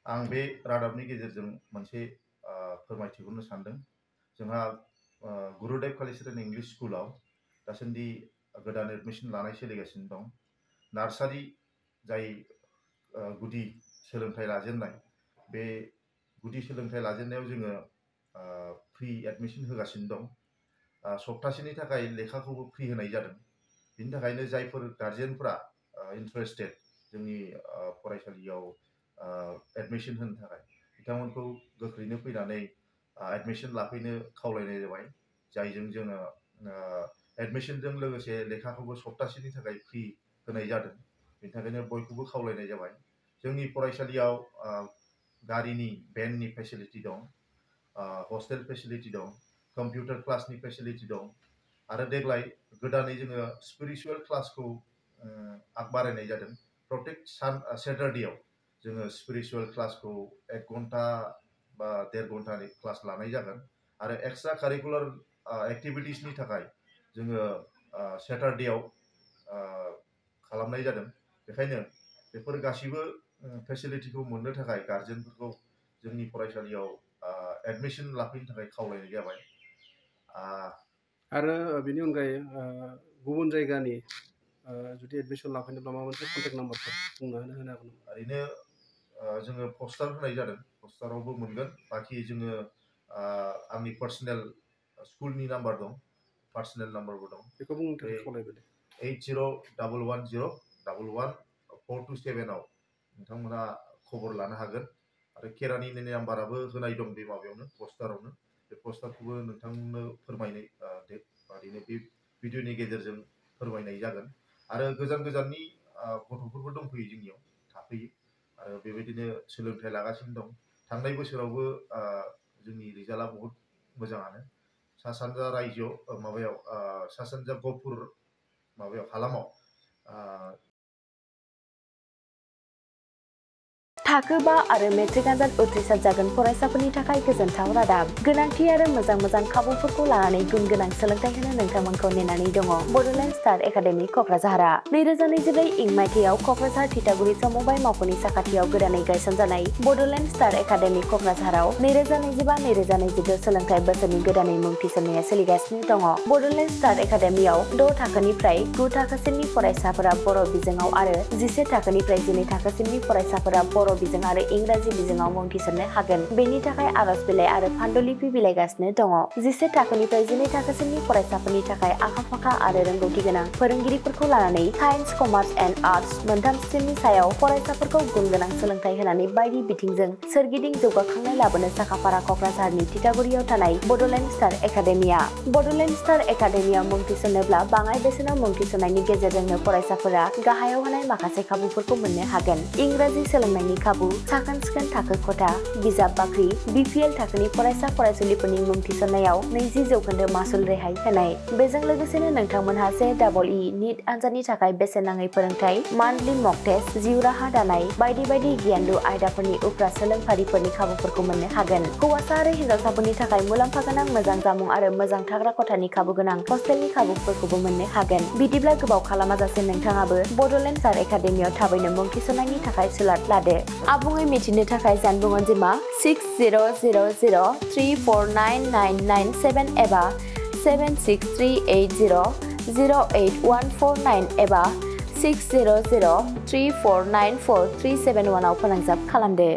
आं बे रादाबनि गेजेरजों मोनसे फोरमायथि हरनो सानदों। जोंहा गुरुदेव कालिचरन इंलिश स्कुलाव दासान्दि गोदान एडमिशन लानाय सोलिगासिनो दं। नार्सारि जाय गुदि सोलोंथाइ लाजेननाय, बे गुदि सोलोंथाइ लाजेननायाव जोङो फ्रि एडमिशन होगासिनो दं। सप्तासेनि थाखाय लेखाखौबो फ्रि होनाय जादों। बिनि थाखायनो जायफोर गार्जियानफोरा इन्टारेस्टेड जोंनि फरायसालियाव एडमिशन होनो थाखाय, बिथांमोनखौ गोख्रैनो फैनानै एडमिशन लाफैनो खावलायनाय जाबाय। जायजों जोङो एडमिशनजों लोगोसे लेखाखौबो सप्तासेनि थाखाय फ्रि होनाय जादों। बिनि थाखायनो बयखौबो खावलायनाय जाबाय। जोंनि फरायसालियाव गारिनि भेननि फेसिलिटि दं, हस्टेल फेसिलिटि दं, कम्पिउटार क्लासनि फेसिलिटि दं आरो देग्लाय गोदानै जोङो स्पिरिचुवेल क्लासखौ बारायनाय जादों। प्रत्येक सेटारडेआव जोङो स्पिरिचुवेल क्लासखौ 1 घन्टा बा 1.5 घन्टानि क्लास लानाय जागोन आरो एक्सट्रा कारिकुलार एक्टिभिटिसनि थाखाय जोङो सेटारडेआव खालामनाय जादों। बेखायनो बेफोर गासिबो फेसिलिटिखौ मोननो थाखाय गार्जेनफोरखौ जोंनि फरायसालियाव एडमिशन लाफैनो थाखाय खावलायनाय जाबाय। आरो बेनि अनगायै गुबुन जायगानि जुदि एडमिशन लाफैनोब्ला माबा मोनसे कन्टेक्ट नाम्बारफोर बुंना होनो हागोन नामा? ओरैनो जोङो पस्टार होनाय जादों, पस्टारावबो मोनगोन। बाखि जोङो आंनि पार्सनेल स्कुलनि नाम्बार दं, पार्सनेल नाम्बारबो दं। बेखौ बुंनो थाखाय खावलायबाय दे। 8011011427 नोंथांमोनहा खबर लानो हागोन। आरो केरानिनि नाम्बाराबो होनाय दं बे माबायावनो, पस्टारावनो। बे पस्टारखौबो नोंथांमोननो फोरमायनाय ओरैनो बे भिडिअनि गेजेरजों फोरमायनाय जागोन। आरो गोजान गोजाननि गथ'फोरबो दंफैयो, जोंनियाव थाफैयो आरो बेबायदिनो सोलोंथाइ लागासिनो दं। थांनाय बोसोरावबो जोंनि रिजाल्टआ बहुत मोजाङानो। सा सानजा रायजोआव माबायाव सा सानजा गहपुर माबायाव हालामाव थाखो 5 आरो मेट्रिक आनजाद उथ्रिसार जागोन फरायसाफोरनि थाखाय गोजोनथाव रादाब। गोनांथि आरो मोजां खाबुफोरखौ लानानै गुन गोनां सोलोंथाइ होनो नोंथांमोनखौ नेनानै दङ बड'लेण्ड स्टार एकाडेमि क'क्राझारआ। 2024 इं मायथाइयाव क'क्राझार थिथागुरि समबाय मावख'नि साखाथियाव गोदानै गायसनजानाय बड'लेण्ड स्टार एकाडेमि क'क्राझाराव 2025-2026 सोलोंथाइ बोसोरनि गोदानै मुं थिसननाया सोलिगासिनो दङ। बड'लेण्ड स्टार एकाडेमियाव 6 थाखोनिफ्राय 9 थाखोसिमनि फरायसाफोरा बर' बिजोङाव आरो 11 थाखोनिफ्राय 12 थाखोसिमनि फरायसाफोरा बर' बिजों आरो इंराजि बिजोङाव मुं थिसननो हागोन। बेनि थाखाय आर'ज बिलाइ आरो पान्डुलिपि बिलाइगासिनो दङ। 11 थाखोनिफ्राय 12 थाखोसिमनि फरायसाफोरनि थाखाय आखा-फाखा आरो रोंगौथि गोनां फोरोंगिरिफोरखौ लानानै साइन्स, कमार्स एन्ड आर्टस मोनथाम स्ट्रिमनि सायाव फरायसाफोरखौ गुन गोनां सोलोंथाइ होनानै बायदि बिथिंजों सोरगिदिं जौगाखांनाय लाबोनो साखाफारा क'क्राझारनि थिथागुरियाव थानाय बड'लेण्ड स्टार एकाडेमिया। बड'लेण्ड स्टार एकाडेमियाव मुं थिसननोब्ला बाङाइ बेसेनाव मुं थिसननायनि गेजेरजोंनो फरायसाफोरा गाहायाव होनाय माखासे खाबुफोरखौ मोननो हागोन। इंराजि सोलोंनायनि खाबु, साखोन-सिखोन थाखो खथा, बिजाब बाख्रि, BPL थाखोनि फरायसा फरायसुलिफोरनि मुं थिसननायाव 20% मासुल रेहाय होनाय। बेजों लोगोसेनो नोंथांमोनहा JEE नीट आनजादनि थाखाय बेसेन नाङै फोरोंथाय, मान्थलि मक टेस्ट, जिउ राहा दानाय बायदि गियानलु आयदाफोरनि उफ्रा सोलोंफारिफोरनि खाबुफोरखौ मोननो हागोन। हौवासा आरो हिन्जावसाफोरनि थाखाय मुलाम्फा गोनां मोजां जामुं आरो मोजां थाग्रा खथानि खाबु गोनां हस्टेलनि खाबुफोरखौबो मोननो हागोन। बिदिब्ला गोबाव खालामाजासे नोंथाङाबो बड'लेण्ड स्टार एकाडेमियाव थाबैनो मुं थिसननायनि थाखाय सुलाद लादो। आबुङै मिथिनो थाखाय जानबुं अनजिमा 6000349997 एबा 7638008149 एबा 6003494371 आव फोनांजाब खालामदो।